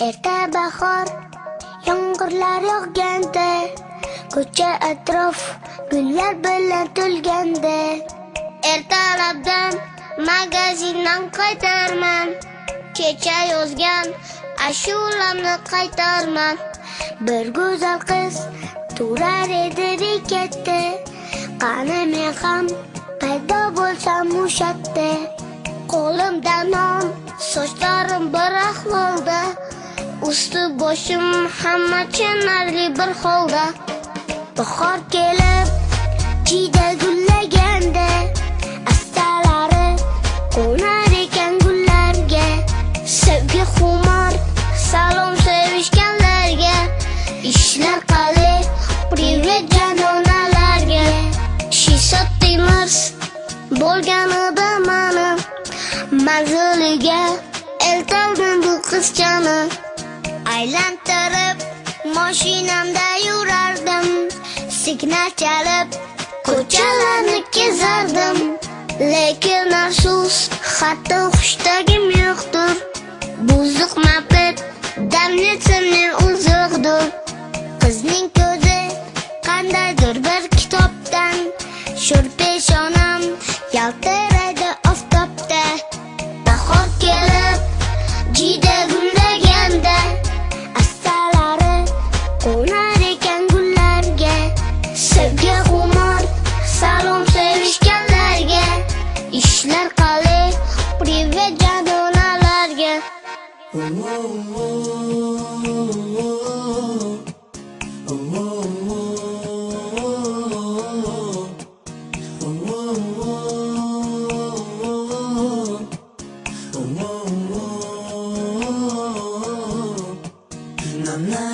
Erta bahor, yomg'irlar yog'ganda, ko'cha atrof gullar bilan to'lganda, ertalabdan magazindan qaytarman, kecha yozgan ashulamni qaytarman. Bir go'zal qiz turar edi bekatda, qani men ham paydo bo'lsam o'shatda. Qo'limda non, sochlarim bir ahvolda, usti boshim hamma chinarli bir holda. Bahor kelib, jiyda gullaganda, astalari qo'nar ekan gullarga. Sevgi xumor, salom sevishganlarga, ishlar qalay, privet janonalarga. Shisha temir bo'lganida mani manziliga eltoldim bu qizchani. Aylantirib mashinamda yurardim, signal chalib ko'chalarni kezardim. Lekin afsus, hatto xushtagim yo'qdir. Buzuq mabit damnitsimning uzuqdir. Qizning ko'zi qandaydir bir kitobdan, sho'r peshonam yaltiraydi oftobda. Bahor kelib, jiyda gullaganda, astalari qo'nar ekan gullarga. Sevgi xumor, salom sevishganlarga, ishlar qalay, privet janonalarga. Na na